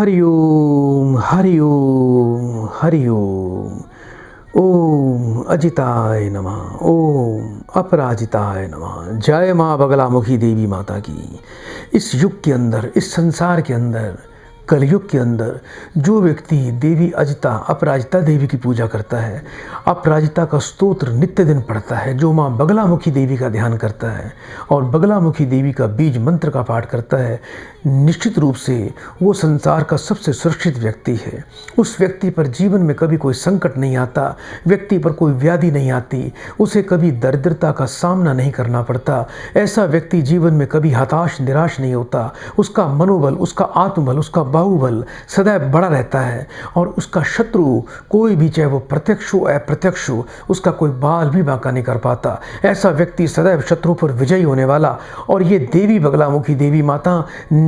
हरि ओम हरि ओम हरि ओम। ओम अजिताय नमः, ओम अपराजिताय नमः। जय माँ बगलामुखी देवी माता की। इस युग के अंदर, इस संसार के अंदर, कलयुग के अंदर जो व्यक्ति देवी अजिता अपराजिता देवी की पूजा करता है, अपराजिता का स्तोत्र नित्य दिन पढ़ता है, जो माँ बगलामुखी देवी का ध्यान करता है और बगलामुखी देवी का बीज मंत्र का पाठ करता है, निश्चित रूप से वो संसार का सबसे सुरक्षित व्यक्ति है। उस व्यक्ति पर जीवन में कभी कोई संकट नहीं आता, व्यक्ति पर कोई व्याधि नहीं आती, उसे कभी दरिद्रता का सामना नहीं करना पड़ता। ऐसा व्यक्ति जीवन में कभी हताश निराश नहीं होता। उसका मनोबल, उसका आत्मबल, उसका बाहुबल सदैव बढ़ा रहता है और उसका शत्रु कोई भी, चाहे वो प्रत्यक्ष हो अप्रत्यक्ष हो, उसका कोई बाल भी बांका नहीं कर पाता। ऐसा व्यक्ति सदैव शत्रु पर विजयी होने वाला। और ये देवी बगलामुखी देवी माता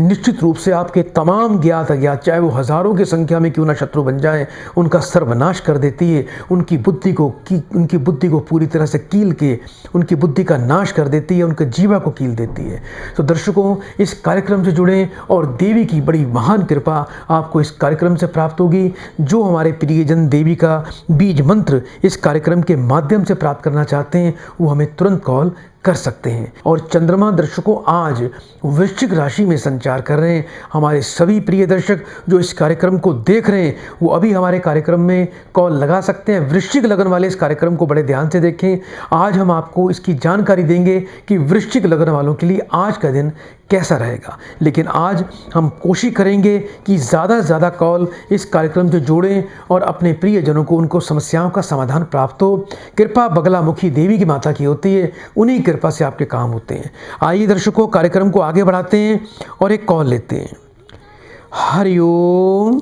निश्चित रूप से आपके तमाम ज्ञात अज्ञात, चाहे वो हजारों की संख्या में क्यों ना शत्रु बन जाए, उनका सर्वनाश कर देती है। उनकी बुद्धि को पूरी तरह से कील के उनकी बुद्धि का नाश कर देती है, उनके जीवा को कील देती है। तो दर्शकों, इस कार्यक्रम से जुड़े और देवी की बड़ी महान कृपा आपको इस कार्यक्रम से प्राप्त होगी। जो हमारे प्रियजन देवी का बीज मंत्र इस कार्यक्रम के माध्यम से प्राप्त करना चाहते हैं, वो हमें तुरंत कॉल कर सकते हैं। और चंद्रमा दर्शकों आज वृश्चिक राशि में संचार कर रहे हैं। हमारे सभी प्रिय दर्शक जो इस कार्यक्रम को देख रहे हैं, वो अभी हमारे कार्यक्रम में कॉल लगा सकते हैं। वृश्चिक लगन वाले इस कार्यक्रम को बड़े ध्यान से देखें। आज हम आपको इसकी जानकारी देंगे कि वृश्चिक लगन वालों के लिए आज का दिन कैसा रहेगा। लेकिन आज हम कोशिश करेंगे कि ज़्यादा से ज़्यादा कॉल इस कार्यक्रम से जोड़ें और अपने प्रियजनों को, उनको समस्याओं का समाधान प्राप्त हो। कृपा बगलामुखी देवी की माता की होती है, उन्हीं कृपा से आपके काम होते हैं। आइए दर्शकों, कार्यक्रम को आगे बढ़ाते हैं और एक कॉल लेते हैं। हरिओम।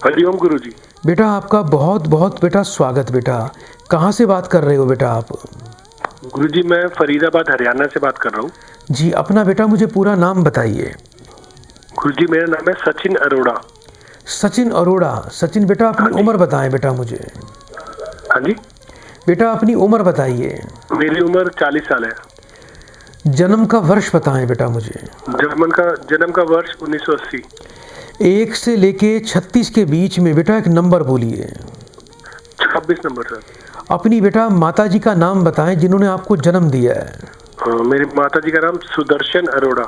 हरिओम गुरुजी। बेटा आपका बहुत बहुत बेटा स्वागत। बेटा कहाँ से बात कर रहे हो बेटा आप? गुरुजी मैं फरीदाबाद हरियाणा से बात कर रहा हूँ। जी, अपना बेटा मुझे पूरा नाम बताइए। गुरुजी मेरा नाम है सचिन अरोड़ा। सचिन अरोड़ा। सचिन बेटा अपनी उम्र बताएं बेटा मुझे। हाँ जी बेटा अपनी उम्र बताइए। मेरी उम्र 40 साल है। जन्म का वर्ष बताएं बेटा मुझे। जन्म का वर्ष 1980। 1 से लेके 36 के बीच में बेटा एक नंबर बोलिए। 26 नंबर सर। अपनी बेटा माता जी का नाम बताएं जिन्होंने आपको जन्म दिया है। मेरी माता जी का नाम सुदर्शन अरोड़ा।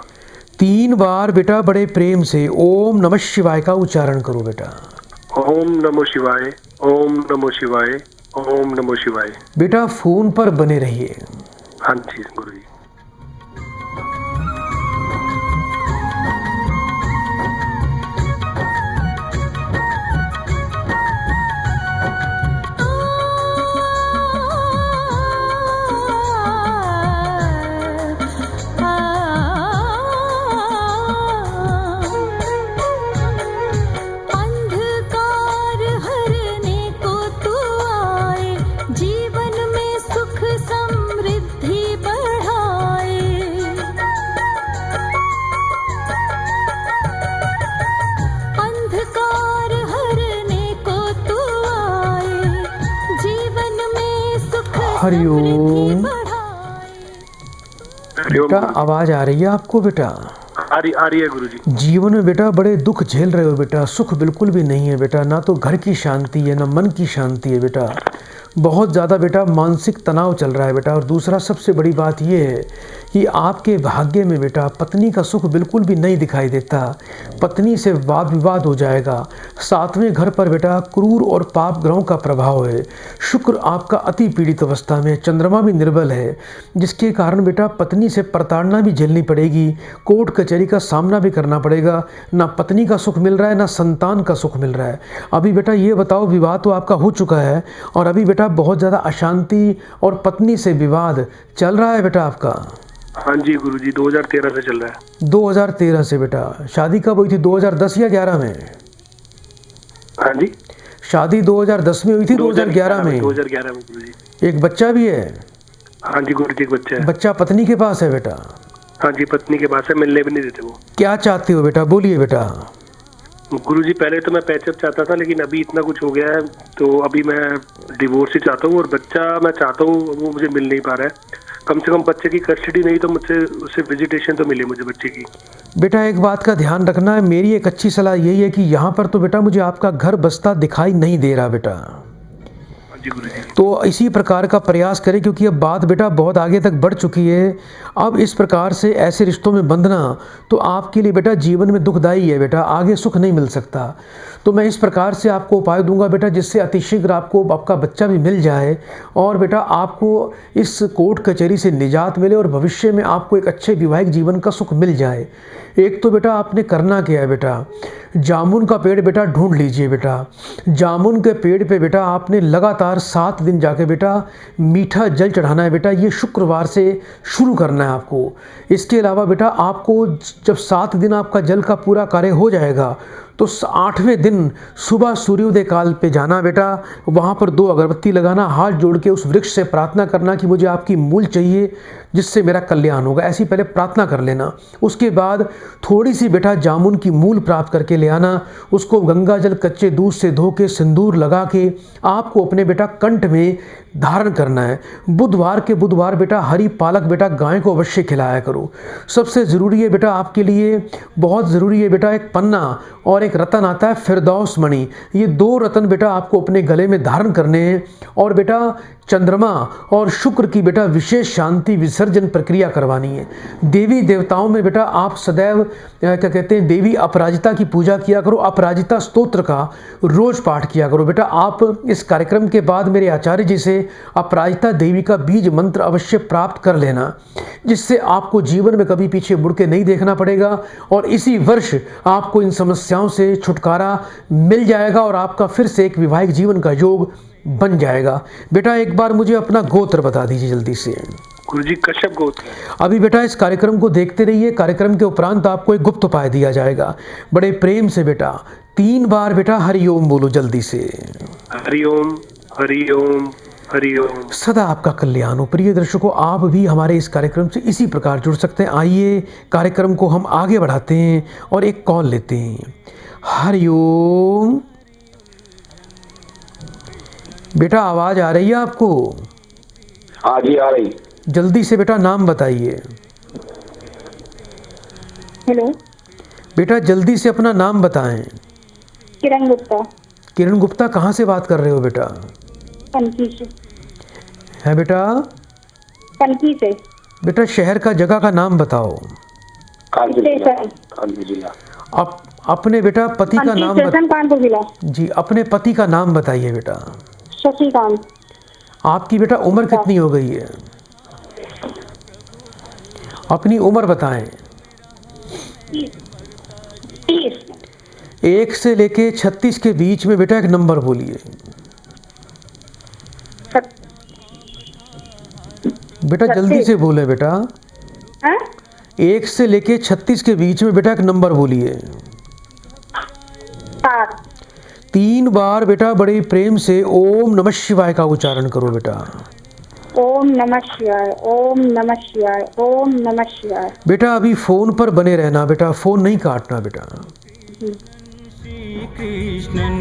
3 बार बेटा बड़े प्रेम से ओम नमः शिवाय का उच्चारण करो बेटा। ओम नमो शिवाय, ओम नमो शिवाय, ओम नमो शिवाय। बेटा फोन पर बने रहिए। हाँ जी गुरुजी। हरिओम। बेटा आवाज आ रही है आपको बेटा? आ रही है गुरुजी। जीवन में बेटा बड़े दुख झेल रहे हो बेटा, सुख बिल्कुल भी नहीं है बेटा। ना तो घर की शांति है, ना मन की शांति है बेटा। बहुत ज़्यादा बेटा मानसिक तनाव चल रहा है बेटा। और दूसरा सबसे बड़ी बात यह है कि आपके भाग्य में बेटा पत्नी का सुख बिल्कुल भी नहीं दिखाई देता। पत्नी से वाद विवाद हो जाएगा। 7वें घर पर बेटा क्रूर और पाप ग्रहों का प्रभाव है। शुक्र आपका अति पीड़ित अवस्था में, चंद्रमा भी निर्बल है, जिसके कारण बेटा पत्नी से प्रताड़ना भी झेलनी पड़ेगी। कोर्ट कचहरी का सामना भी करना पड़ेगा। ना पत्नी का सुख मिल रहा है, ना संतान का सुख मिल रहा है। अभी बेटा ये बताओ, विवाह तो आपका हो चुका है और अभी बेटा बहुत ज़्यादा अशांति और पत्नी से विवाद चल रहा है बेटा आपका? हाँ जी गुरुजी, 2013 से चल रहा है। 2013 से बेटा। शादी कब हुई थी, 2010 या 11 में? हाँ जी, शादी 2010 में हुई थी, 2011 में? 2011 में गुरुजी। एक बच्चा भी है? हाँ जी गुरुजी, एक बच्चा है। बच्चा पत्नी के पास है बेटा? हाँ जी, पत्नी के पास है, मिलने भी नहीं देते वो। क्या चाहते हो बेटा, बोलिए बेटा। गुरुजी पहले तो मैं पैचअप चाहता था, लेकिन अभी इतना कुछ हो गया है तो अभी मैं डिवोर्स ही चाहता हूँ। और बच्चा मैं चाहता हूँ, वो मुझे मिल नहीं पा रहा है। कम से कम बच्चे की कस्टडी नहीं तो मुझसे उसे विजिटेशन तो मिली मुझे बच्चे की। बेटा एक बात का ध्यान रखना है, मेरी एक अच्छी सलाह यही है कि यहाँ पर तो बेटा मुझे आपका घर बसता दिखाई नहीं दे रहा बेटा। हाँ जी गुरुजी। तो इसी प्रकार का प्रयास करें, क्योंकि अब बात बेटा बहुत आगे तक बढ़ चुकी है। अब इस प्रकार से ऐसे रिश्तों में बंधना तो आपके लिए बेटा जीवन में दुखदाई है बेटा, आगे सुख नहीं मिल सकता। तो मैं इस प्रकार से आपको उपाय दूंगा बेटा, जिससे अतिशीघ्र आपको आपका बच्चा भी मिल जाए और बेटा आपको इस कोर्ट कचहरी से निजात मिले और भविष्य में आपको एक अच्छे वैवाहिक जीवन का सुख मिल जाए। एक तो बेटा आपने करना क्या है बेटा, जामुन का पेड़ बेटा ढूंढ लीजिए बेटा। जामुन के पेड़ पे बेटा आपने लगातार 7 दिन जाके बेटा मीठा जल चढ़ाना है बेटा। ये शुक्रवार से शुरू करना है आपको। इसके अलावा बेटा आपको जब 7 दिन आपका जल का पूरा कार्य हो जाएगा तो 8वें दिन सुबह सूर्योदय काल पे जाना बेटा। वहाँ पर 2 अगरबत्ती लगाना, हाथ जोड़ के उस वृक्ष से प्रार्थना करना कि मुझे आपकी मूल चाहिए जिससे मेरा कल्याण होगा, ऐसी पहले प्रार्थना कर लेना। उसके बाद थोड़ी सी बेटा जामुन की मूल प्राप्त करके ले आना, उसको गंगा जल कच्चे दूध से धो के सिंदूर लगा के आपको अपने बेटा कंठ में धारण करना है। बुधवार के बुधवार बेटा हरी पालक बेटा गाय को अवश्य खिलाया करो। सबसे ज़रूरी है बेटा आपके लिए, बहुत ज़रूरी है बेटा, एक पन्ना और एक रतन आता है फिरदौस मणि। ये 2 रतन बेटा आपको अपने गले में धारण करने हैं। और बेटा चंद्रमा और शुक्र की बेटा विशेष शांति विसर्जन प्रक्रिया करवानी है। देवी देवताओं में बेटा आप सदैव क्या कहते हैं, देवी अपराजिता की पूजा किया करो। अपराजिता स्तोत्र का रोज पाठ किया करो बेटा। आप इस कार्यक्रम के बाद मेरे आचार्य जी से अपराजिता देवी का बीज मंत्र अवश्य प्राप्त कर लेना, जिससे आपको जीवन में कभी पीछे मुड़ के नहीं देखना पड़ेगा और इसी वर्ष आपको इन समस्याओं से छुटकारा मिल जाएगा और आपका फिर से एक वैवाहिक जीवन का योग बन जाएगा। बेटा एक बार मुझे अपना गोत्र बता दीजिए जल्दी से। गुरुजी कश्यप गोत्र। अभी बेटा इस कार्यक्रम को देखते रहिए। कार्यक्रम के उपरांत आपको एक गुप्त उपाय दिया जाएगा। बड़े प्रेम से बेटा 3 बार बेटा हरि ओम बोलो जल्दी से। हरि ओम हरि ओम हरि ओम। सदा आपका कल्याण हो। प्रिय दर्शकों, आप भी हमारे इस कार्यक्रम से इसी प्रकार जुड़ सकते हैं। आइए कार्यक्रम को हम आगे बढ़ाते हैं और एक कॉल लेते हैं। हरि ओम। बेटा आवाज आ रही है आपको? हाँ जी आ रही। जल्दी से बेटा नाम बताइए। हेलो बेटा जल्दी से अपना नाम बताएं। किरण गुप्ता। किरण गुप्ता, कहाँ से बात कर रहे हो बेटा? कनकी से। है बेटा? कनकी से। बेटा शहर का जगह का नाम बताओ। कानपुर जिला। अपने बेटा पति का नाम कानपुर जिला। जी, अपने पति का नाम बताइए बेटा। शशिकांत। आपकी बेटा उम्र कितनी हो गई है? अपनी उम्र बताएं। 30। 1 से लेके 36 के बीच में बेटा एक नंबर बोलिए। बेटा जल्दी से बोले बेटा। 1 से लेके 36 के बीच में बेटा एक नंबर बोलिए। 7। 3 बार बेटा बड़े प्रेम से ओम नमः शिवाय का उच्चारण करो बेटा। ओम नमः शिवाय, ओम नमः शिवाय, ओम नमः शिवाय। बेटा अभी फोन पर बने रहना बेटा, फोन नहीं काटना बेटा। श्री कृष्णन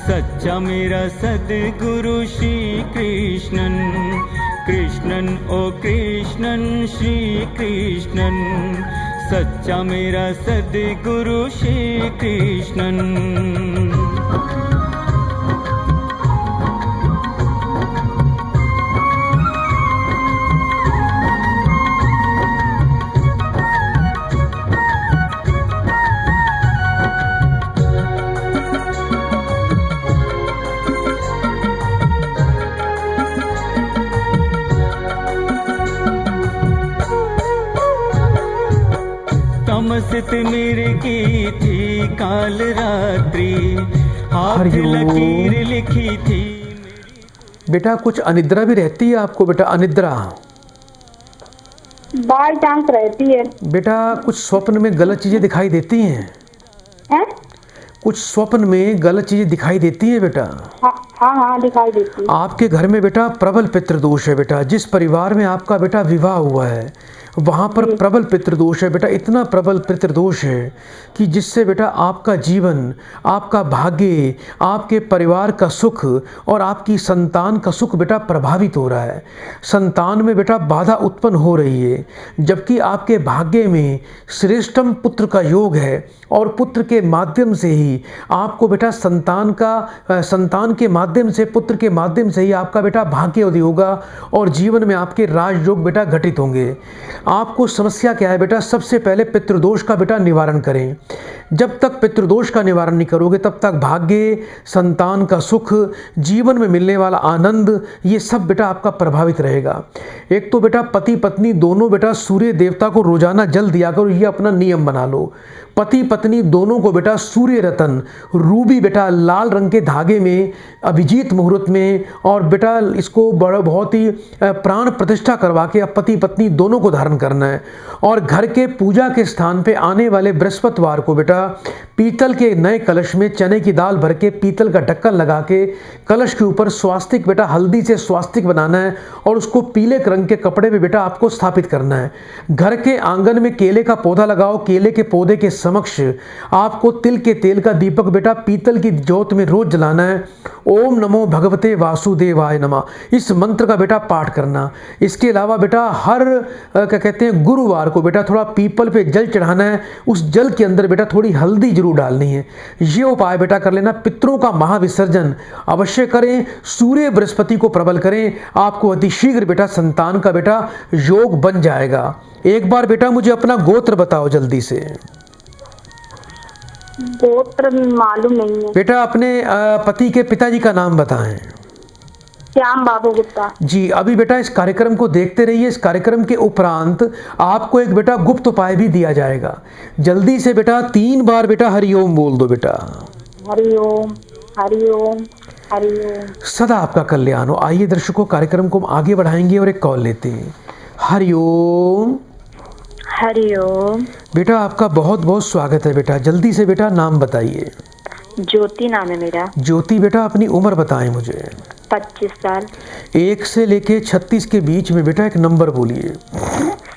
सच्चा मेरा सद्गुरु श्री कृष्णन, कृष्णन ओ कृष्णन श्री कृष्णन, सच्चा मेरा सद्गुरु श्री कृष्णन। तमसित मेरे की थी काल रात्रि, हाथ लकीर लिखी थी। बेटा कुछ अनिद्रा भी रहती है आपको बेटा? अनिद्रा बाई चांस रहती है। बेटा कुछ स्वप्न में गलत चीजें दिखाई देती हैं? हैं? कुछ स्वप्न में गलत चीजें दिखाई देती हैं बेटा? हाँ दिखाई देती है। आपके घर में बेटा प्रबल पितृदोष है बेटा। जिस परिवार में आपका बेटा विवाह हुआ है वहाँ पर प्रबल पितृदोष है बेटा, इतना प्रबल पितृदोष है कि जिससे बेटा आपका जीवन, आपका भाग्य, आपके परिवार का सुख और आपकी संतान का सुख बेटा प्रभावित हो रहा है। संतान में बेटा बाधा उत्पन्न हो रही है, जबकि आपके भाग्य में श्रेष्ठम पुत्र का योग है और पुत्र के माध्यम से ही आपको बेटा संतान के माध्यम से, पुत्र के माध्यम से ही आपका बेटा भाग्य उदय होगा और जीवन में आपके राजयोग बेटा घटित होंगे। आपको समस्या क्या है बेटा? सबसे पहले पितृदोष का बेटा निवारण करें। जब तक पितृदोष का निवारण नहीं करोगे तब तक भाग्य, संतान का सुख, जीवन में मिलने वाला आनंद, ये सब बेटा आपका प्रभावित रहेगा। एक तो बेटा पति पत्नी दोनों बेटा सूर्य देवता को रोजाना जल दिया करो, ये अपना नियम बना लो। पति पत्नी दोनों को बेटा सूर्य रतन रूबी बेटा लाल रंग के धागे में अभिजीत मुहूर्त में और बेटा इसको बहुत ही प्राण प्रतिष्ठा करवा के अब पति पत्नी दोनों को धारण करना है। और घर के पूजा के स्थान पे आने वाले बृहस्पतिवार को बेटा पीतल के नए कलश में चने की दाल भर के पीतल का ढक्कन लगा के कलश के ऊपर स्वास्तिक बेटा हल्दी से स्वास्तिक बनाना है और उसको पीले रंग के कपड़े में बेटा आपको स्थापित करना है। घर के आंगन में केले का पौधा लगाओ, केले के पौधे के समक्ष आपको तिल के तेल का दीपक बेटा पीतल की ज्योत में रोज जलाना है। ओम नमो भगवते वासुदेवाय नमः, इस मंत्र का बेटा पाठ करना। इसके अलावा बेटा हर क्या कहते हैं गुरुवार को बेटा थोड़ा पीपल पे जल चढ़ाना है। उस जल के अंदर बेटा थोड़ी हल्दी जरूर डालनी है। ये उपाय बेटा कर लेना। पितरों का महाविसर्जन अवश्य करें, सूर्य बृहस्पति को प्रबल करें, आपको अतिशीघ्र बेटा संतान का बेटा योग बन जाएगा। एक बार बेटा मुझे अपना गोत्र बताओ जल्दी से। गोत्र मालूम नहीं है बेटा अपने पति के पिताजी का नाम बताएं। श्याम बाबू गुप्ता। जी अभी बेटा इस कार्यक्रम को देखते रहिए। इस कार्यक्रम के उपरांत आपको एक बेटा गुप्त उपाय भी दिया जाएगा। जल्दी से बेटा 3 बार बेटा हरिओम बोल दो बेटा। हरिओम हरिओम हरिओम। सदा आपका कल्याण हो। आइए दर्शकों, कार्यक्रम को हम आगे बढ़ाएंगे और एक कॉल लेते हैं। हरिओम। हरिओम। बेटा आपका बहुत बहुत स्वागत है बेटा। जल्दी से बेटा नाम बताइए। ज्योति नाम है मेरा। ज्योति बेटा अपनी उम्र बताएं मुझे। 25 साल। 1 से लेके 36 के बीच में बेटा एक नंबर बोलिए।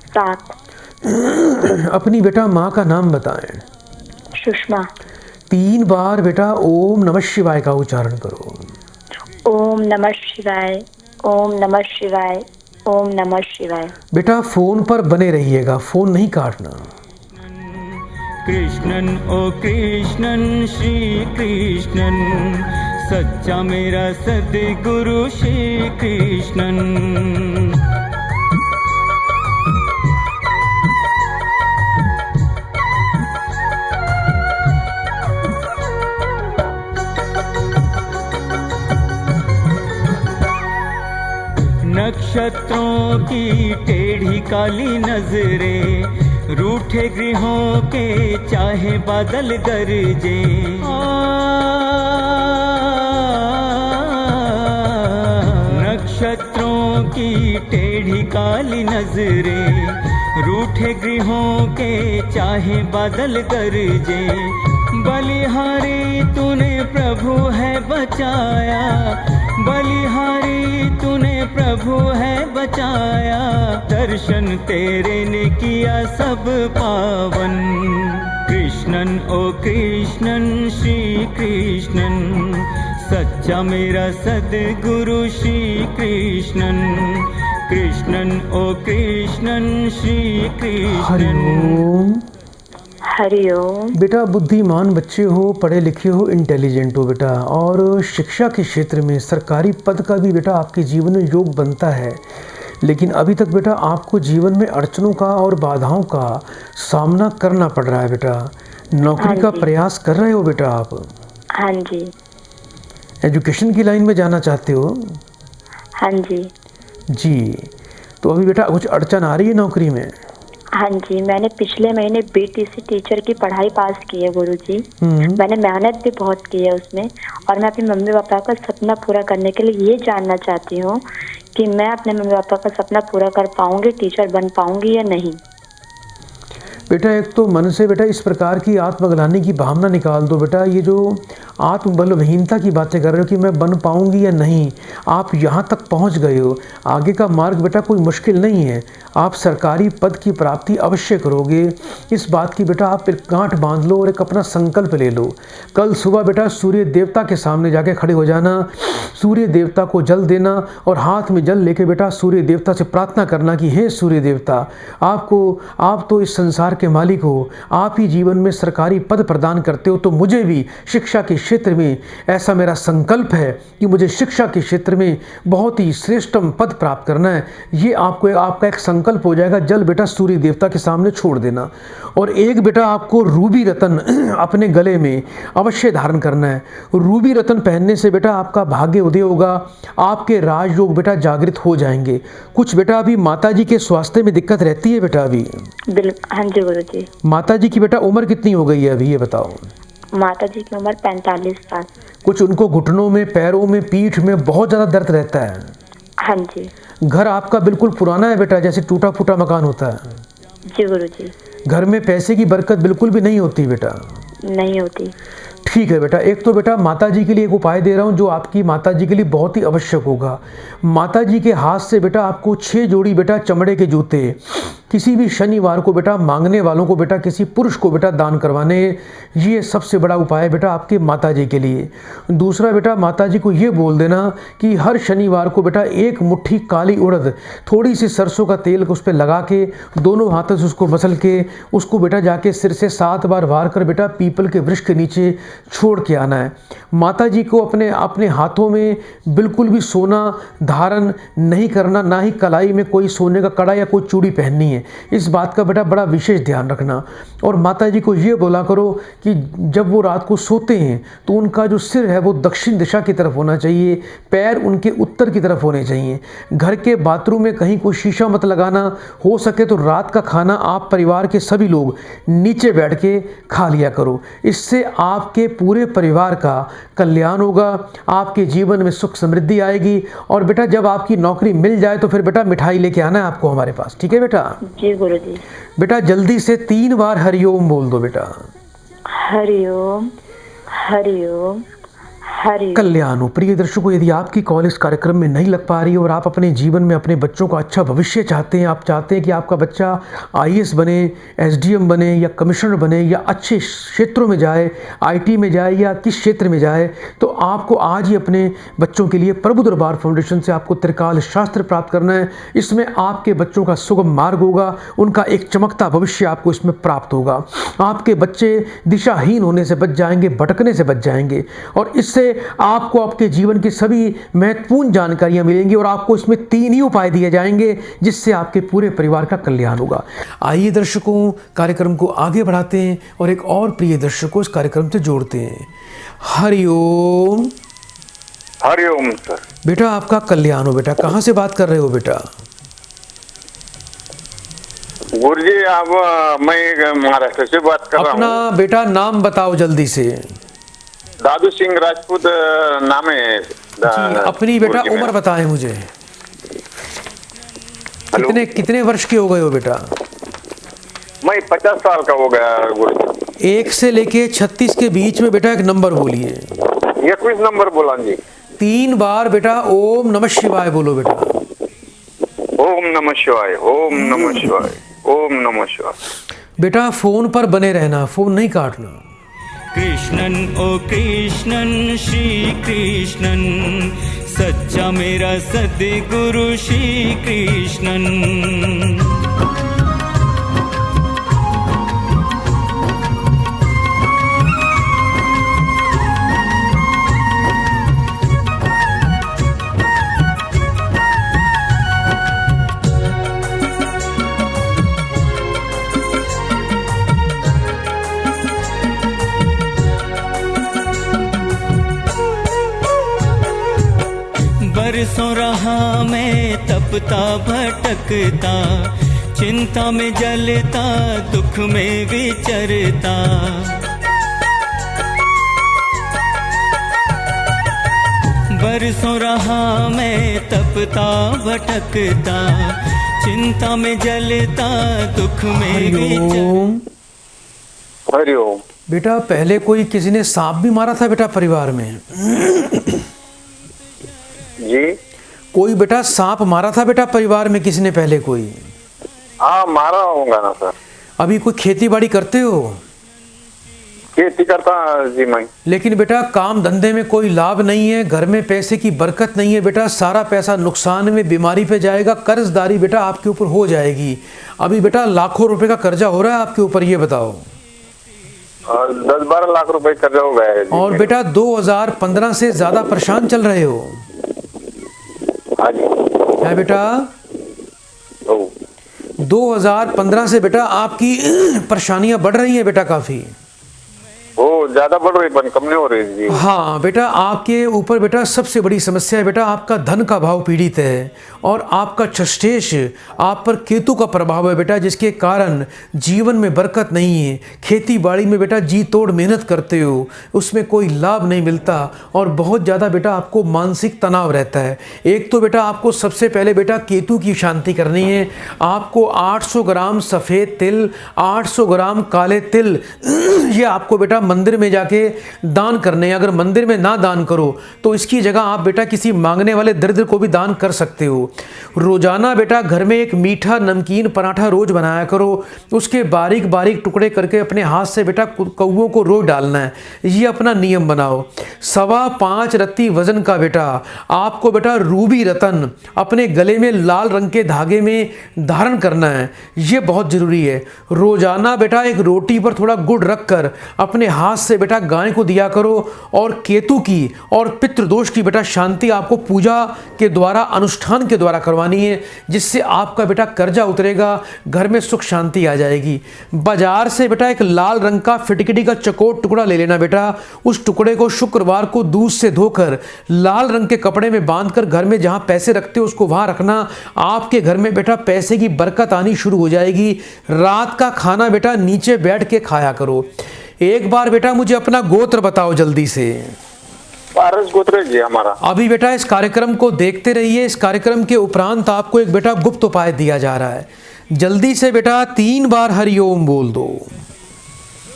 7। अपनी बेटा माँ का नाम बताएं। सुषमा। 3 बार बेटा ओम नमः शिवाय का उच्चारण करो। ओम नमः शिवाय, ओम नमः शिवाय, ओम नमः शिवाय। बेटा फोन पर बने रहिएगा, फोन नहीं काटना। कृष्णन ओ कृष्णन श्री कृष्णन, सच्चा मेरा सद्गुरु श्री कृष्णन। नक्षत्रों की टेढ़ी काली नजरें, रूठे गृहों के चाहे बादल गरजे। नक्षत्रों की टेढ़ी काली नजरें, रूठे गृहों के चाहे बादल गरजे। बलिहारी तूने प्रभु है बचाया, बलिहारी तूने प्रभु है बचाया। दर्शन तेरे ने किया सब पावन। कृष्णन ओ कृष्णन श्री कृष्णन, सच्चा मेरा सद्गुरु श्री कृष्णन। कृष्णन ओ कृष्णन श्री कृष्णन। हरिओम। हरिओम। बेटा बुद्धिमान बच्चे हो, पढ़े लिखे हो, इंटेलिजेंट हो बेटा, और शिक्षा के क्षेत्र में सरकारी पद का भी बेटा आपके जीवन में योग बनता है। लेकिन अभी तक बेटा आपको जीवन में अड़चनों का और बाधाओं का सामना करना पड़ रहा है बेटा। नौकरी का प्रयास कर रहे हो बेटा आप? हाँ जी। एजुकेशन की लाइन में जाना चाहते हो? हाँ जी। जी तो अभी बेटा कुछ अड़चन आ रही है नौकरी में? हाँ जी, मैंने पिछले महीने बीटीसी टीचर की पढ़ाई पास की है गुरुजी। मैंने मेहनत भी बहुत की है उसमें, और मैं अपने मम्मी पापा का सपना पूरा करने के लिए ये जानना चाहती हूँ कि मैं अपने मम्मी पापा का सपना पूरा कर पाऊंगी, टीचर बन पाऊंगी या नहीं। बेटा एक तो मन से बेटा इस प्रकार की आत्मग्लानि की भावना निकाल दो बेटा। ये जो आत्मबलहीनता की बातें कर रहे हो कि मैं बन पाऊंगी या नहीं, आप यहाँ तक पहुँच गए हो। आगे का मार्ग बेटा कोई मुश्किल नहीं है। आप सरकारी पद की प्राप्ति अवश्य करोगे। इस बात की बेटा आप एक गांठ बांध लो और एक अपना संकल्प ले लो। कल सुबह बेटा सूर्य देवता के सामने जाके खड़े हो जाना, सूर्य देवता को जल देना और हाथ में जल लेके बेटा सूर्य देवता से प्रार्थना करना कि हे सूर्य देवता, आप तो इस संसार के मालिक हो, आप ही जीवन में सरकारी पद प्रदान करते हो, तो मुझे भी शिक्षा के क्षेत्र में ऐसा मेरा संकल्प है कि मुझे शिक्षा के क्षेत्र में बहुत ही श्रेष्ठतम पद प्राप्त करना है। ये आपका एक संकल्प हो जाएगा। जल बेटा सूर्य देवता के सामने छोड़ देना और एक बेटा आपको रूबी रतन अपने गले में अवश्य धारण करना है। रूबी रतन पहनने से बेटा आपका भाग्य उदय होगा, आपके राजयोग बेटा जागृत हो जाएंगे। कुछ बेटा अभी माताजी के स्वास्थ्य में दिक्कत रहती है बेटा अभी? हाँ जी गुरुजी। माताजी की बेटा उम्र कितनी हो गई है अभी, ये बताओ? माताजी की उम्र 45 साल। कुछ उनको घुटनों में, पैरों में, पीठ में बहुत ज़्यादा दर्द रहता है? हाँ जी। घर आपका बिल्कुल पुराना है बेटा, जैसे टूटा फूटा मकान होता है? जी गुरुजी। घर में पैसे की बरकत बिल्कुल भी नहीं होती बेटा? नहीं होती। ठीक है बेटा, एक तो बेटा माताजी के लिए एक उपाय दे रहा हूँ जो आपकी माताजी के लिए बहुत ही आवश्यक होगा। माताजी के हाथ से बेटा आपको 6 जोड़ी बेटा चमड़े के जूते किसी भी शनिवार को बेटा मांगने वालों को बेटा, किसी पुरुष को बेटा दान करवाने, ये सबसे बड़ा उपाय है बेटा आपके माताजी के लिए। दूसरा बेटा माताजी को ये बोल देना कि हर शनिवार को बेटा 1 मुट्ठी काली उड़द, थोड़ी सी सरसों का तेल उस पर लगा के दोनों हाथों से उसको मसल के उसको बेटा जाके सिर से 7 बार वार कर बेटा पीपल के वृक्ष के नीचे छोड़ के आना है। माताजी को अपने हाथों में बिल्कुल भी सोना धारण नहीं करना, ना ही कलाई में कोई सोने का कड़ा या कोई चूड़ी पहननी है। इस बात का बेटा बड़ा विशेष ध्यान रखना। और माताजी को ये बोला करो कि जब वो रात को सोते हैं तो उनका जो सिर है वो दक्षिण दिशा की तरफ होना चाहिए, पैर उनके उत्तर की तरफ होने चाहिए। घर के बाथरूम में कहीं कोई शीशा मत लगाना। हो सके तो रात का खाना आप परिवार के सभी लोग नीचे बैठ के खा लिया करो। इससे आपके पूरे परिवार का कल्याण होगा, आपके जीवन में सुख समृद्धि आएगी। और बेटा जब आपकी नौकरी मिल जाए तो फिर बेटा मिठाई लेके आना है आपको हमारे पास, ठीक है बेटा? जी गुरुजी। बेटा जल्दी से 3 बार हरिओम बोल दो बेटा। हरिओम हरिओम हरिओम। कल्याण हो। प्रिय दर्शकों, यदि आपकी कॉल इस कार्यक्रम में नहीं लग पा रही है और आप अपने जीवन में अपने बच्चों का अच्छा भविष्य चाहते हैं, आप चाहते हैं कि आपका बच्चा IAS बने, SDM बने या कमिश्नर बने या अच्छे क्षेत्रों में जाए, IT में जाए या किस क्षेत्र में जाए, तो आपको आज ही अपने बच्चों के लिए प्रभु दरबार फाउंडेशन से आपको त्रिकाल शास्त्र प्राप्त करना है। इसमें आपके बच्चों का सुगम मार्ग होगा, उनका एक चमकता भविष्य आपको इसमें प्राप्त होगा। आपके बच्चे दिशाहीन होने से बच जाएंगे, भटकने से बच जाएंगे और इससे आपको आपके जीवन की सभी महत्वपूर्ण जानकारियां मिलेंगी और आपको इसमें 3 ही उपाय दिए जाएंगे जिससे आपके पूरे परिवार का कल्याण होगा। आइए दर्शकों, कार्यक्रम को आगे बढ़ाते हैं और एक और प्रिय दर्शक को इस कार्यक्रम से जोड़ते हैं। हरिओम। हरिओम सर। बेटा आपका कल्याण हो। बेटा कहाँ से बात कर रहे हो बेटा? गुरुजी आप मैं महाराष्ट्र से बात कर रहा हूँ। अपना बेटा नाम बताओ जल्दी से। दादू सिंह राजपूत नाम है। जी, अपनी बेटा उम्र बताएं मुझे। कितने वर्ष के हो गए हो बेटा? मैं 50 साल का हो गया गुरुजी। 1 से लेके 36 के बीच में बेटा एक नंबर बोलिए। 21 नंबर बोला जी। 3 बार बेटा ओम नमः शिवाय बोलो बेटा। ओम नमः शिवाय, ओम नमः शिवाय, ओम नमः शिवाय। बेटा फोन पर बने रहना, फोन नहीं काटना। कृष्णन ओ कृष्णन श्री कृष्णन, सच्चा मेरा सद्गुरु श्री कृष्णन। बरसों रहा मैं तपता भटकता, चिंता में जलता दुख में विचरता। बरसों रहा मैं तपता भटकता, चिंता में जलता दुख में विचरता। हरिओम। बेटा पहले कोई किसी ने सांप भी मारा था बेटा परिवार में? जी। कोई बेटा सांप मारा था बेटा परिवार में किसी ने पहले कोई? हाँ मारा होगा ना सर। अभी कोई खेती बाड़ी करते हो? खेती करता जी मैं। लेकिन बेटा काम धंधे में कोई लाभ नहीं है, घर में पैसे की बरकत नहीं है बेटा, सारा पैसा नुकसान में, बीमारी पे जाएगा, कर्जदारी बेटा आपके ऊपर हो जाएगी। अभी बेटा लाखों रुपए का कर्जा हो रहा है आपके ऊपर, ये बताओ। 10-12 लाख रुपए कर्जा हो गया है जी। और बेटा 2015 से ज्यादा परेशान चल रहे हो? हाँ जी। है बेटा? ओ 2015 से बेटा आपकी परेशानियां बढ़ रही हैं बेटा काफी। वो ज्यादा बढ़ रही पर कम नहीं हो रही जी। हाँ बेटा आपके ऊपर बेटा सबसे बड़ी समस्या है बेटा, आपका धन का भाव पीड़ित है और आपका षष्ठेश आप पर केतु का प्रभाव है बेटा, जिसके कारण जीवन में बरकत नहीं है। खेती बाड़ी में बेटा जी तोड़ मेहनत करते हो, उसमें कोई लाभ नहीं मिलता और बहुत ज़्यादा बेटा आपको मानसिक तनाव रहता है। एक तो बेटा आपको सबसे पहले बेटा केतु की शांति करनी है। आपको 800 ग्राम सफ़ेद तिल, 800 ग्राम काले तिल ये आपको बेटा मंदिर में जाके दान करने हैं। अगर मंदिर में ना दान करो तो इसकी जगह आप बेटा किसी मांगने वाले दरिद्र को भी दान कर सकते हो। रोजाना बेटा घर में एक मीठा नमकीन पराठा रोज बनाया करो, उसके बारीक बारीक टुकड़े करके अपने हाथ से बेटा कौवों को रोज डालना है, ये अपना नियम बनाओ। 5.25 रत्ती वजन का बेटा आपको बेटा रूबी रतन अपने गले में लाल रंग के धागे में धारण करना है, ये बहुत जरूरी है। रोजाना बेटा एक रोटी पर थोड़ा गुड़ रखकर अपने हाथ से बेटा गाय को दिया करो और केतु की और पितृदोष की बेटा शांति आपको पूजा के द्वारा, अनुष्ठान के द्वारा करवानी है, जिससे आपका बेटा कर्जा उतरेगा, घर में सुख शांति आ जाएगी। बाजार से बेटा एक लाल रंग का फिटकिटी का चकोट टुकड़ा ले लेना बेटा, उस टुकड़े को शुक्रवार को दूध से धोकर लाल रंग के कपड़े में बांधकर घर में जहां पैसे रखते हो उसको वहां रखना। आपके घर में बेटा पैसे की बरकत आनी शुरू हो जाएगी। रात का खाना बेटा नीचे बैठ के खाया करो। एक बार बेटा मुझे अपना गोत्र बताओ जल्दी से। पारस गोत्र जी हमारा। अभी बेटा इस कार्यक्रम को देखते रहिए, इस कार्यक्रम के उपरांत आपको एक बेटा गुप्त उपाय दिया जा रहा है। जल्दी से बेटा 3 बार हरिओम बोल दो।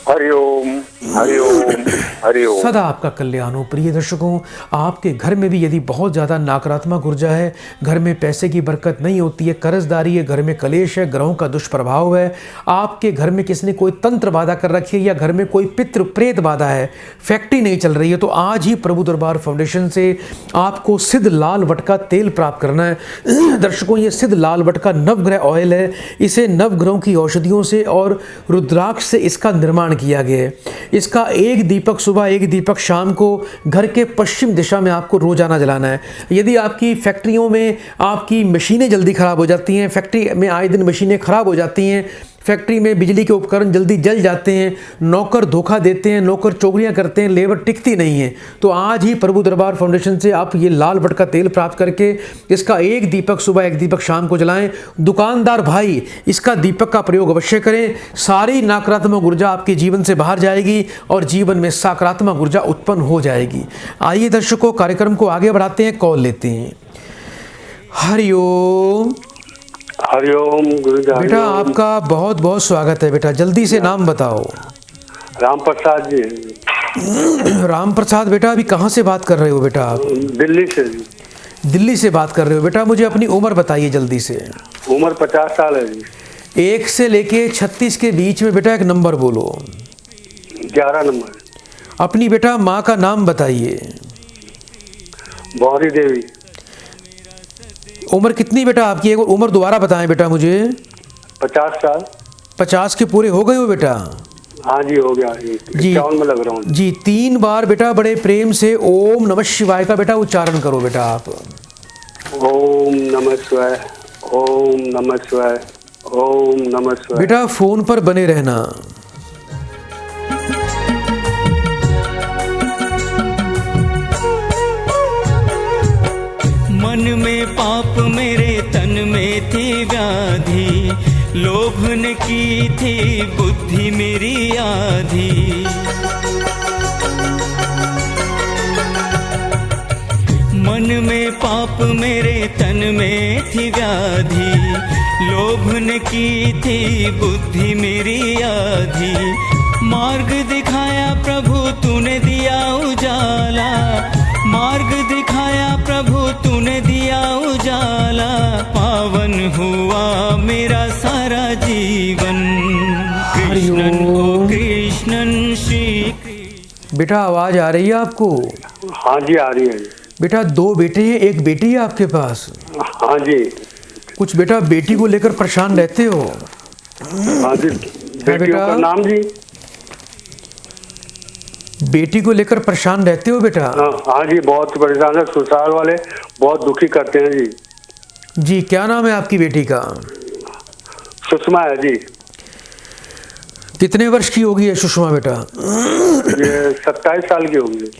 हरिओम हरिओम हरिओम। सदा आपका कल्याण हो। प्रिय दर्शकों, आपके घर में भी यदि बहुत ज़्यादा नकारात्मक ऊर्जा है, घर में पैसे की बरकत नहीं होती है, कर्जदारी है, घर में कलेश है, ग्रहों का दुष्प्रभाव है, आपके घर में किसी ने कोई तंत्र बाधा कर रखी है या घर में कोई पितृ प्रेत बाधा है, फैक्ट्री नहीं चल रही है, तो आज ही प्रभु दरबार फाउंडेशन से आपको सिद्ध लाल वटका तेल प्राप्त करना है। दर्शकों, ये सिद्ध लाल वटका नवग्रह ऑयल है। इसे नवग्रहों की औषधियों से और रुद्राक्ष से इसका निर्माण किया गया है। इसका एक दीपक सुबह, एक दीपक शाम को घर के पश्चिम दिशा में आपको रोजाना जलाना है। यदि आपकी फैक्ट्रियों में आपकी मशीनें जल्दी ख़राब हो जाती हैं, फैक्ट्री में आए दिन मशीनें ख़राब हो जाती हैं, फैक्ट्री में बिजली के उपकरण जल्दी जल जाते हैं, नौकर धोखा देते हैं, नौकर चोगलियां करते हैं, लेबर टिकती नहीं है, तो आज ही प्रभु दरबार फाउंडेशन से आप ये लाल वटका तेल प्राप्त करके इसका एक दीपक सुबह, एक दीपक शाम को जलाएं। दुकानदार भाई इसका दीपक का प्रयोग अवश्य करें। सारी नकारात्मक ऊर्जा आपके जीवन से बाहर जाएगी और जीवन में सकारात्मक ऊर्जा उत्पन्न हो जाएगी। आइए दर्शकों, कार्यक्रम को आगे बढ़ाते हैं, कॉल लेते हैं। हरिओम। हरिओम गुरुजी। बेटा आपका बहुत बहुत स्वागत है। बेटा जल्दी से नाम बताओ। राम प्रसाद जी। राम प्रसाद बेटा, अभी कहाँ से बात कर रहे हो बेटा आप? दिल्ली से। दिल्ली से बात कर रहे हो बेटा। मुझे अपनी उम्र बताइए जल्दी से। उम्र 50 साल है जी। 1 से लेके 36 के बीच में बेटा एक नंबर बोलो। 11 नंबर। अपनी बेटा माँ का नाम बताइए। बौरी देवी। उम्र कितनी बेटा आपकी? एक उम्र दोबारा बताएं बेटा मुझे। 50 साल। 50 के पूरे हो गए हो बेटा? हाँ जी हो गया जी। 51 में लग रहा हूँ जी। 3 बार बेटा बड़े प्रेम से ओम नमः शिवाय का बेटा उच्चारण करो बेटा आप। ओम नमः शिवाय, ओम नमः शिवाय, ओम नमः शिवाय। बेटा फोन पर बने रहना। मन में पाप मेरे तन में थी व्याधि, लोभ ने की थी बुद्धि मेरी आधी। मन में पाप मेरे तन में थी व्याधि, लोभ ने की थी बुद्धि मेरी आधी। मार्ग दिखाया प्रभु तूने दिया उजाला, मार्ग दिखाया प्रभु तूने दिया उजाला। पावन हुआ मेरा सारा जीवन। कृष्णन ओ कृष्णन श्री कृष्ण। बेटा आवाज़ आ रही है आपको? हाँ जी, आ रही है जी। बेटा 2 बेटे हैं, 1 बेटी है आपके पास? हाँ जी। कुछ बेटा बेटी को लेकर परेशान रहते हो? हाँ जी। बेटियों का नाम जी? बेटी को लेकर परेशान रहते हो बेटा? हाँ जी, बहुत परेशान है। ससुराल वाले बहुत दुखी करते हैं जी। जी, क्या नाम है आपकी बेटी का? सुषमा है जी। कितने वर्ष की होगी है सुषमा बेटा? ये 27 साल की होगी।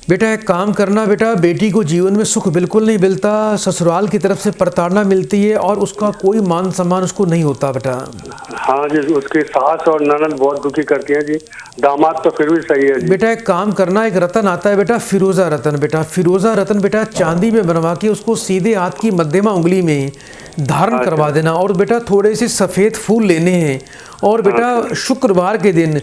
बेटा एक काम करना बेटा, बेटी को जीवन में सुख बिल्कुल नहीं मिलता, ससुराल की तरफ से प्रताड़ना मिलती है और उसका कोई मान सम्मान उसको नहीं होता बेटा। हाँ जी, उसकी सास और ननद बहुत दुखी करती हैं जी। दामाद तो फिर भी सही है जी। बेटा एक काम करना, एक रतन आता है बेटा, फिरोजा रतन। बेटा फिरोजा रतन बेटा चांदी में बनवा के उसको सीधे हाथ की मध्यमा उंगली में धारण करवा देना। और बेटा थोड़े से सफ़ेद फूल लेने हैं और बेटा शुक्रवार के दिन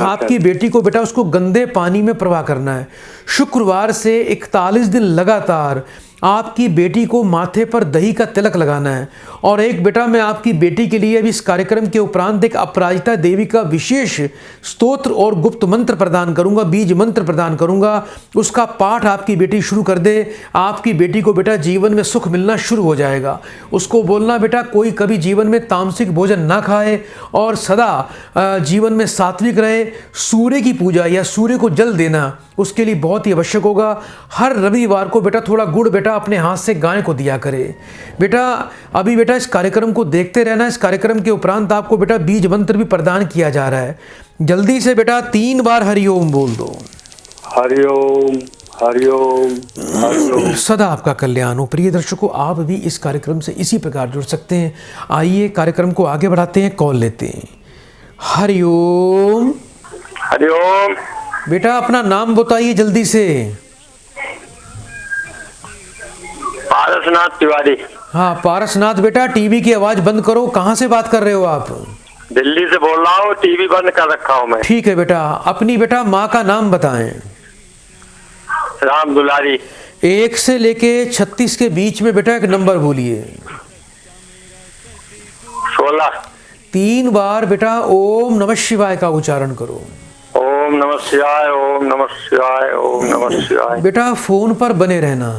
आपकी बेटी को बेटा उसको गंदे पानी में प्रवाह करना है। शुक्रवार से 41 दिन लगातार आपकी बेटी को माथे पर दही का तिलक लगाना है। और एक बेटा मैं आपकी बेटी के लिए अभी इस कार्यक्रम के उपरांत एक अपराजिता देवी का विशेष स्तोत्र और गुप्त मंत्र प्रदान करूंगा, बीज मंत्र प्रदान करूंगा। उसका पाठ आपकी बेटी शुरू कर दे, आपकी बेटी को बेटा जीवन में सुख मिलना शुरू हो जाएगा। उसको बोलना बेटा कोई कभी जीवन में तामसिक भोजन ना खाए और सदा जीवन में सात्विक रहे। सूर्य की पूजा या सूर्य को जल देना उसके लिए बहुत ही आवश्यक होगा। हर रविवार को बेटा थोड़ा गुड़ बेटा अपने हाथ से गाय को दिया करे। बेटा अभी बेटा इस कार्यक्रम को देखते रहना। इस कार्यक्रम के उपरांत आपको बेटा बीज मंत्र भी प्रदान किया जा रहा है। जल्दी से बेटा 3 बार हरिओम बोल दो। हरिओम हरिओम हरिओम। सदा आपका कल्याण हो। प्रिय दर्शकों, आप भी इस कार्यक्रम से इसी प्रकार जुड़ सकते हैं। आइए कार्यक्रम को आगे बढ़ाते हैं, कॉल लेते हैं। हरिओम। हरिओम। बेटा अपना नाम बताइए जल्दी से। पारसनाथ तिवारी। हाँ पारसनाथ बेटा, टीवी की आवाज़ बंद करो। कहाँ से बात कर रहे हो आप? दिल्ली से बोल रहा हूँ, टीवी बंद कर रखा हूँ मैं। ठीक है बेटा, अपनी बेटा माँ का नाम बताएं। राम दुलारी। 1 से लेके 36 के बीच में बेटा एक नंबर बोलिए। 16। 3 बार बेटा ओम नमः शिवाय का उच्चारण करो। ओम नमः शिवाय, ओम नमः शिवाय, ओम नमः शिवाय। बेटा फोन पर बने रहना।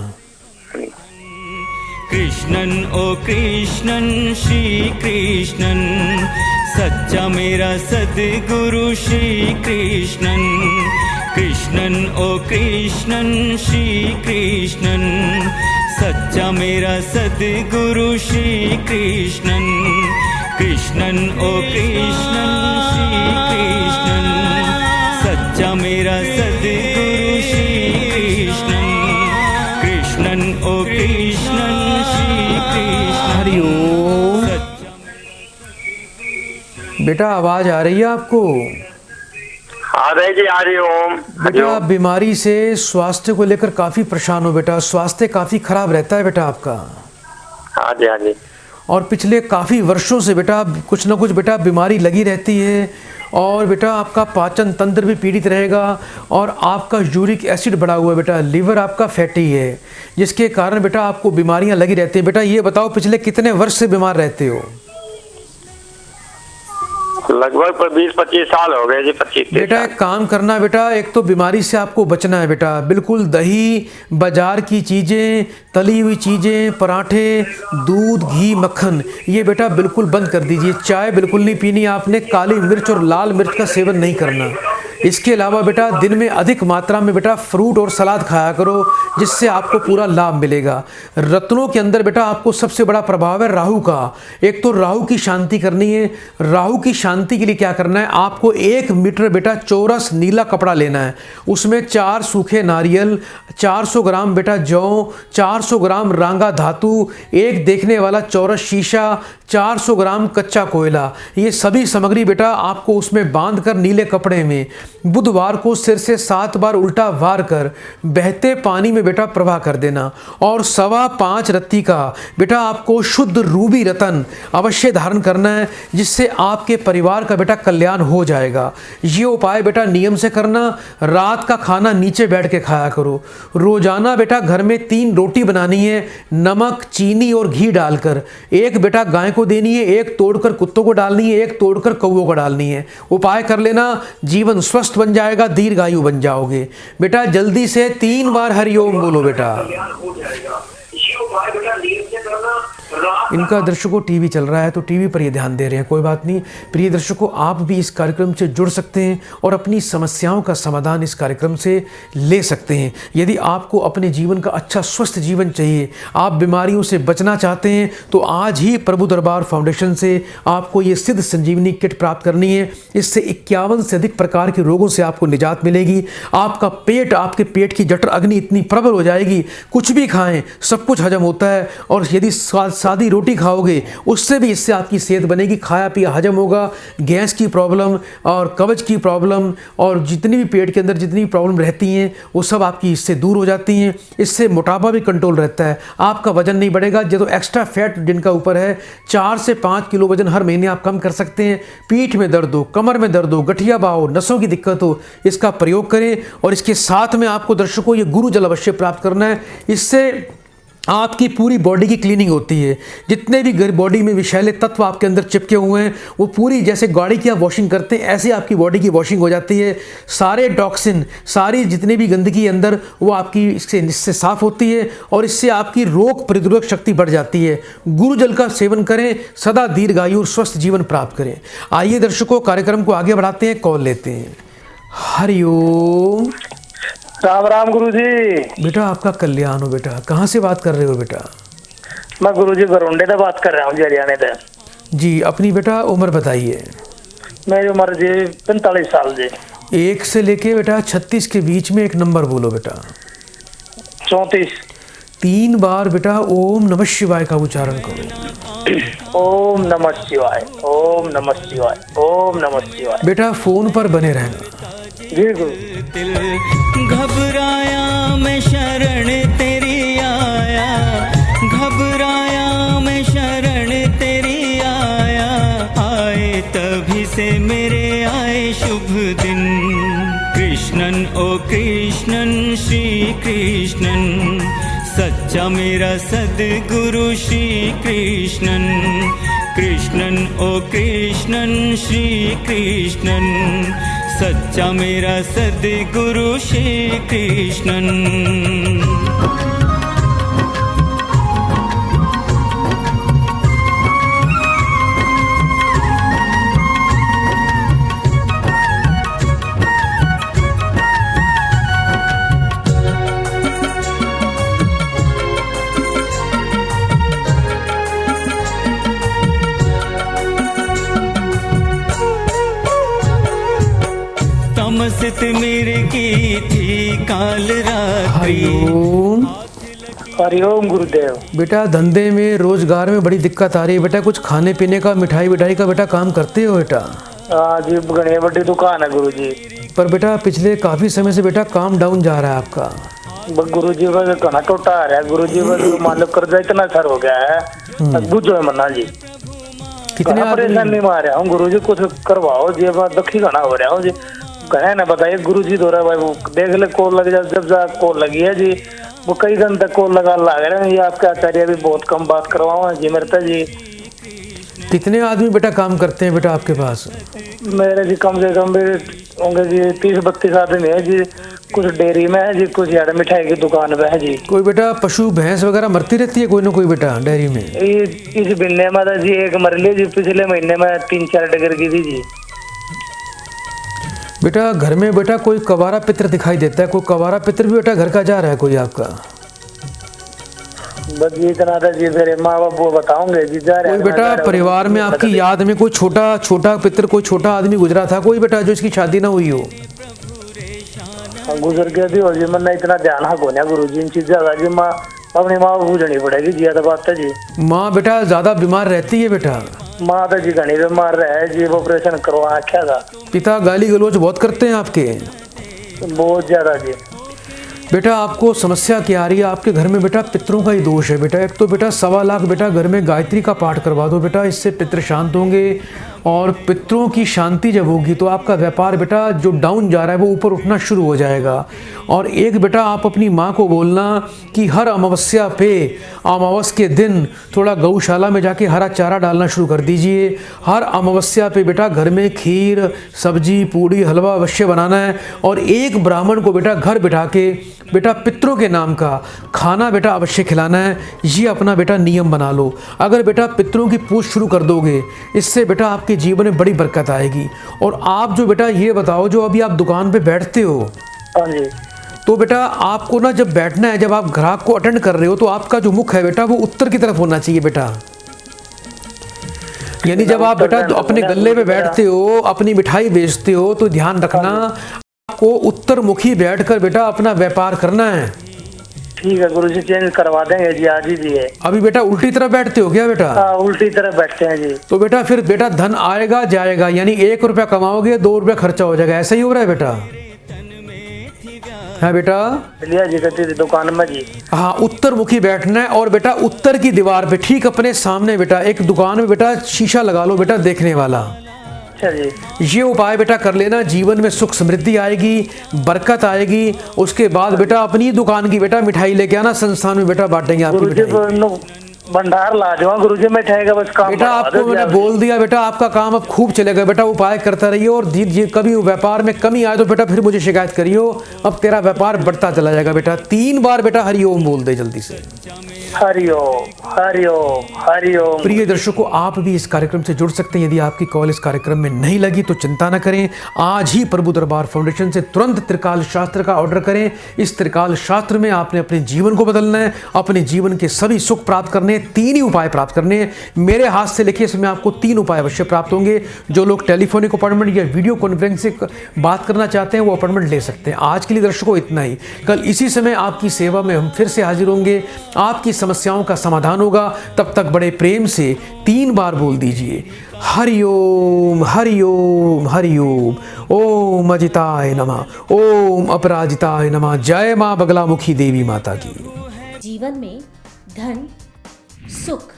कृष्णन ओ कृष्णन श्री कृष्णन, सच्चा मेरा सद्गुरु श्री कृष्णन। कृष्णन ओ कृष्णन श्री कृष्णन, सच्चा मेरा सद्गुरु श्री कृष्णन। कृष्णन ओ कृष्णन श्री कृष्णन, सच्चा मेरा सद्गुरु श्री कृष्णन। कृष्णन ओ कृष्णन श्री कृष्णन। हरिओम। बेटा आवाज आ रही है आपको? आ रही जी, आ रही। ओम। बेटा बीमारी से स्वास्थ्य को लेकर काफी परेशान हो बेटा, स्वास्थ्य काफी खराब रहता है बेटा आपका। हाँ जी, हाँ जी। और पिछले काफ़ी वर्षों से बेटा कुछ ना कुछ बेटा बीमारी लगी रहती है। और बेटा आपका पाचन तंत्र भी पीड़ित रहेगा और आपका यूरिक एसिड बढ़ा हुआ है बेटा, लीवर आपका फैटी है, जिसके कारण बेटा आपको बीमारियां लगी रहती हैं। बेटा ये बताओ पिछले कितने वर्ष से बीमार रहते हो? लगभग 20-25 साल हो गए जी। 25। बेटा एक काम करना बेटा, एक तो बीमारी से आपको बचना है बेटा। बिल्कुल दही, बाजार की चीज़ें, तली हुई चीज़ें, पराठे, दूध, घी, मक्खन, ये बेटा बिल्कुल बंद कर दीजिए। चाय बिल्कुल नहीं पीनी आपने। काली मिर्च और लाल मिर्च का सेवन नहीं करना। इसके अलावा बेटा दिन में अधिक मात्रा में बेटा फ्रूट और सलाद खाया करो, जिससे आपको पूरा लाभ मिलेगा। रत्नों के अंदर बेटा आपको सबसे बड़ा प्रभाव है राहु का। एक तो राहु की शांति करनी है। राहु की शांति के लिए क्या करना है, आपको 1 मीटर बेटा चौरस नीला कपड़ा लेना है। उसमें 4 सूखे नारियल, 400 ग्राम बेटा जौ, 400 ग्राम रांगा धातु, 1 देखने वाला चौरस शीशा, 400 ग्राम कच्चा कोयला, ये सभी सामग्री बेटा आपको उसमें बांधकर नीले कपड़े में बुधवार को सिर से 7 बार उल्टा वार कर बहते पानी में बेटा प्रवाह कर देना। और 5.25 रत्ती का बेटा आपको शुद्ध रूबी रतन अवश्य धारण करना है, जिससे आपके परिवार परिवार का बेटा कल्याण हो जाएगा। ये उपाय बेटा नियम से करना। रात का खाना नीचे बैठ के खाया करो। रोजाना बेटा घर में 3 रोटी बनानी है, नमक, चीनी और घी डालकर। एक बेटा गाय को देनी है, एक तोड़कर कुत्तों को डालनी है, एक तोड़कर कौवों को डालनी है। उपाय कर लेना, जीवन स्वस्थ बन जाएगा, दीर्घायु बन जाओगे। बेटा जल्दी से 3 बार हरिओम बोलो बेटा। इनका दर्शकों टीवी चल रहा है तो टीवी पर ये ध्यान दे रहे हैं, कोई बात नहीं। प्रिय दर्शकों, आप भी इस कार्यक्रम से जुड़ सकते हैं और अपनी समस्याओं का समाधान इस कार्यक्रम से ले सकते हैं। यदि आपको अपने जीवन का अच्छा स्वस्थ जीवन चाहिए, आप बीमारियों से बचना चाहते हैं, तो आज ही प्रभु दरबार फाउंडेशन से आपको ये सिद्ध संजीवनी किट प्राप्त करनी है। इससे 51 से अधिक प्रकार के रोगों से आपको निजात मिलेगी। आपका पेट, आपके पेट की जठर अग्नि इतनी प्रबल हो जाएगी, कुछ भी खाएं सब कुछ हजम होता है। और यदि सादी रोटी खाओगे उससे भी इससे आपकी सेहत बनेगी, खाया पिया हजम होगा। गैस की प्रॉब्लम और कब्ज की प्रॉब्लम और जितनी भी पेट के अंदर जितनी प्रॉब्लम रहती हैं वो सब आपकी इससे दूर हो जाती हैं। इससे मोटापा भी कंट्रोल रहता है, आपका वजन नहीं बढ़ेगा। जो एक्स्ट्रा फैट जिनका ऊपर है, 4 से 5 किलो वजन हर महीने आप कम कर सकते हैं। पीठ में दर्द हो, कमर में दर्द हो, गठिया बाव, नसों की दिक्कत हो, इसका प्रयोग करें। और इसके साथ में आपको दर्शकों ये गुरु जल अवश्य प्राप्त करना है। इससे आपकी पूरी बॉडी की क्लीनिंग होती है। जितने भी बॉडी में विषैले तत्व आपके अंदर चिपके हुए हैं वो पूरी, जैसे गाड़ी की आप वॉशिंग करते हैं ऐसे आपकी बॉडी की वॉशिंग हो जाती है। सारे टॉक्सिन, सारी जितने भी गंदगी अंदर वो आपकी इससे साफ होती है और इससे आपकी रोग प्रतिरोधक शक्ति बढ़ जाती है। गुरु जल का सेवन करें, सदा दीर्घायु और स्वस्थ जीवन प्राप्त करें। आइए दर्शकों, कार्यक्रम को आगे बढ़ाते हैं, कॉल लेते हैं। हरिओम। राम राम गुरु जी। बेटा आपका कल्याण हो बेटा। कहाँ से बात कर रहे हो बेटा? मैं गुरु जी गरोंडे से बात कर रहा हूँ जी, हरियाणा से जी। अपनी बेटा उम्र बताइए। मेरी उम्र जी 45 साल जी। 1 से लेके बेटा 36 के बीच में एक नंबर बोलो बेटा। 34। 3 बार बेटा ओम नमः शिवाय का उच्चारण करो। ओम नमः शिवाय, ओम नमः शिवाय, ओम नमः शिवाय। बेटा फोन पर बने रहना। जी गुरु। दिल घबराया मैं शरण तेरी आया, घबराया मैं शरण तेरी आया। आए तभी से मेरे आए शुभ दिन। कृष्णन ओ कृष्णन श्री कृष्णन, सच्चा मेरा सद्गुरु श्री कृष्णन। कृष्णन ओ कृष्णन श्री कृष्णन, सच्चा मेरा सद्गुरु श्री कृष्णन। तमसित मेरे की थी काल रात्रि। हरिओम। हरिओम गुरुदेव। बेटा धंधे में, रोजगार में बड़ी दिक्कत आ रही है बेटा। कुछ खाने पीने का, मिठाई विठाई का बेटा काम करते हो बेटा? हाँ जी, बड़ी बड़ी दुकान है गुरु जी। पर बेटा पिछले काफी समय से बेटा काम डाउन जा रहा है आपका। गुरु जी का कहना टोटा आ रहा है गुरु जी। मान लो कर्जा इतना सर हो गया है, बुझो मना जी। कितने परेशानी में आ रहा हूँ गुरु जी, कुछ करवाओ जी। दुखी घना हो रहा हूँ जी। कहना ना बताइए गुरु जी दो भाई, वो देख ले कॉल लग जा। जब जा कॉल लगी है जी, वो कई घंटे कॉल लगा रहे हैं। ये आपके आचार्य भी बहुत कम बात करवाओ जी मेरे जी। कितने आदमी बेटा काम करते हैं बेटा आपके पास? मेरे जी कम से कम भी होंगे जी 30-32 आदमी है जी। कुछ डेयरी में है जी, कुछ यार मिठाई की दुकान पे है जी। कोई बेटा पशु भैंस वगैरह मरती रहती है कोई ना कोई बेटा डेयरी में? इस महीने में जी एक मर ली जी। पिछले महीने में 3-4 डगर की थी जी। बेटा घर में बेटा कोई कवारा पित्र दिखाई देता है? कोई कवारा पित्र भी बेटा घर का जा रहा है कोई आपका? बस ये इतना था जी। फिर माँ बाप वो बताओगे जी जा रहे कोई बेटा परिवार में आपकी याद में कोई छोटा पित्र, कोई छोटा आदमी गुजरा था कोई बेटा जो इसकी शादी ना हुई हो? गुजर गया जी। और जी मन इतना ध्यान हा कोन्या गुरु जी इन चीजें का जी। माँ अपनी माँ को बूझनी पड़ेगी जी, ज्यादा बात है जी। माँ बेटा ज्यादा बीमार रहती है बेटा? माँ तो जी घनी बीमार रहे जी, ऑपरेशन करवा आख्या था। पिता गाली गलौज बहुत करते हैं आपके? बहुत ज्यादा जी। बेटा आपको समस्या क्या आ रही है? आपके घर में बेटा पितरों का ही दोष है बेटा। एक तो बेटा 1.25 लाख बेटा घर में गायत्री का पाठ करवा दो बेटा, इससे पितृ शांत होंगे और पितरों की शांति जब होगी तो आपका व्यापार बेटा जो डाउन जा रहा है वो ऊपर उठना शुरू हो जाएगा। और एक बेटा आप अपनी माँ को बोलना कि हर अमावस्या पे अमावस के दिन थोड़ा गौशाला में जाके हरा चारा डालना शुरू कर दीजिए। हर अमावस्या पे बेटा घर में खीर सब्जी पूड़ी हलवा अवश्य बनाना है। और एक ब्राह्मण को बेटा घर बिठा के बेटा पितरों के नाम का खाना बेटा अवश्य खिलाना है। ये अपना बेटा नियम बना लो। अगर बेटा पितरों की पूछ शुरू कर दोगे इससे बेटा आपके जीवन में बड़ी बरकत आएगी। और आप जो बेटा ये बताओ, जो अभी आप दुकान पे बैठते हो, हाँ जी, तो बेटा आपको ना जब बैठना है, जब आप ग्राहक को अटेंड कर रहे हो तो आपका जो मुख है बेटा वो उत्तर की तरफ होना चाहिए बेटा। यानी जब आप बेटा अपने गल्ले पे बैठते हो, अपनी मिठाई बेचते हो, तो ध्यान रखना आपको उत्तर मुखी बैठकर बेटा अपना व्यापार करना है। ठीक है गुरुजी, चेंज करवा देंगे जी, आज ही जी है। अभी बेटा उल्टी तरफ बैठते हो क्या बेटा? हाँ, उल्टी तरफ बैठते हैं जी। तो बेटा फिर बेटा धन आएगा जाएगा, यानी 1 रुपया कमाओगे 2 रुपया खर्चा हो जाएगा। ऐसा ही हो रहा है बेटा? है बेटा? लिया जी कहती थी दुकान में जी। हाँ, उत्तर मुखी बैठना है। और बेटा उत्तर की दीवार पे ठीक अपने सामने बेटा एक दुकान में बेटा शीशा लगा लो बेटा देखने वाला। अच्छा जी, ये उपाय बेटा कर लेना, जीवन में सुख समृद्धि आएगी, बरकत आएगी। उसके बाद बेटा अपनी दुकान की बेटा मिठाई लेके आना, संस्थान में बेटा बांटेंगे आपकी मिठाई। भंडार ला जाओ गुरुजी, मिठाई का बस काम। बेटा आपको मैंने बोल दिया बेटा, आपका काम अब खूब चलेगा बेटा। उपाय करता रहिए और कभी व्यापार में कमी आए तो बेटा फिर मुझे शिकायत करियो। अब तेरा व्यापार बढ़ता चला जाएगा बेटा। 3 बार बेटा हरिओम बोल दे जल्दी से। हरिओम हरिओम हरिओम। प्रिय दर्शकों, आप भी इस कार्यक्रम से जुड़ सकते हैं। यदि आपकी कॉल इस कार्यक्रम में नहीं लगी तो चिंता न करें, आज ही प्रभु दरबार फाउंडेशन से तुरंत त्रिकाल शास्त्र का ऑर्डर करें। इस त्रिकाल शास्त्र में आपने अपने जीवन को बदलना है, अपने जीवन के सभी सुख प्राप्त करने, 3 ही उपाय प्राप्त करने हैं। मेरे हाथ से लिखिए, इसमें आपको 3 उपाय अवश्य प्राप्त होंगे। जो लोग टेलीफोनिक अपॉइंटमेंट या वीडियो कॉन्फ्रेंस से बात करना चाहते हैं वो अपॉइंटमेंट ले सकते हैं। आज के लिए दर्शकों इतना ही। कल इसी समय आपकी सेवा में हम फिर से हाजिर होंगे, आपकी समस्याओं का समाधान होगा। तब तक बड़े प्रेम से 3 बार बोल दीजिए, हरिओम हरिओम हरिओम। ओम अजिताय नमः, ओम अपराजिताय नमः। जय माँ बगलामुखी देवी माता की। जीवन में धन, सुख,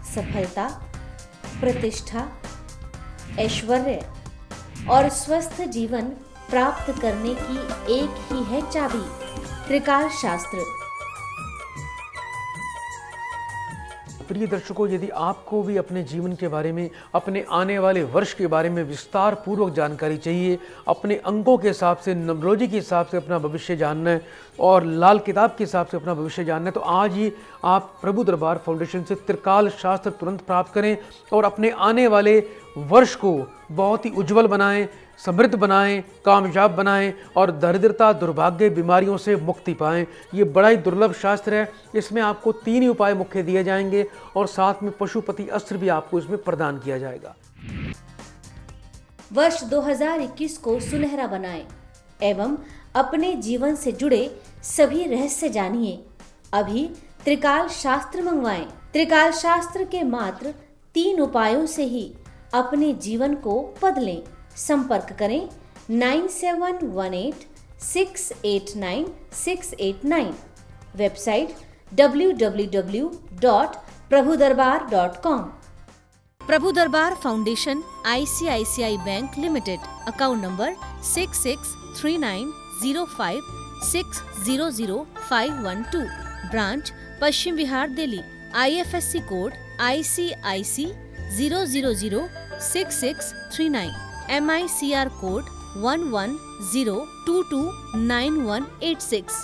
सफलता, प्रतिष्ठा, ऐश्वर्य और स्वस्थ जीवन प्राप्त करने की एक ही है चाबी, त्रिकाल शास्त्र। प्रिय दर्शकों, यदि आपको भी अपने जीवन के बारे में, अपने आने वाले वर्ष के बारे में विस्तार पूर्वक जानकारी चाहिए, अपने अंकों के हिसाब से, न्यूमरोलॉजी के हिसाब से अपना भविष्य जानना है और लाल किताब के हिसाब से अपना भविष्य जानना है, तो आज ही आप प्रभु दरबार फाउंडेशन से त्रिकाल शास्त्र तुरंत प्राप्त करें और अपने आने वाले वर्ष को बहुत ही उज्जवल बनाएं, समृद्ध बनाएं, कामयाब बनाएं और दरिद्रता, दुर्भाग्य, बीमारियों से मुक्ति पाएं। ये बड़ा ही दुर्लभ शास्त्र है। इसमें आपको 3 ही उपाय मुख्य दिए जाएंगे और साथ में पशुपति अस्त्र भी आपको इसमें प्रदान किया जाएगा। वर्ष 2021 को सुनहरा बनाएं एवं अपने जीवन से जुड़े सभी रहस्य जानिए। अभी त्रिकाल शास्त्र मंगवाएं। त्रिकाल शास्त्र के मात्र 3 उपायों से ही अपने जीवन को बदलें। संपर्क करें 9718689689। Website www.prabhudarbar.com। Prabhu Darbar foundation ICICI bank limited. Account number 663905600512। Branch Paschim Vihar Delhi. IFSC code ICIC 0006639। MICR code 1102299186।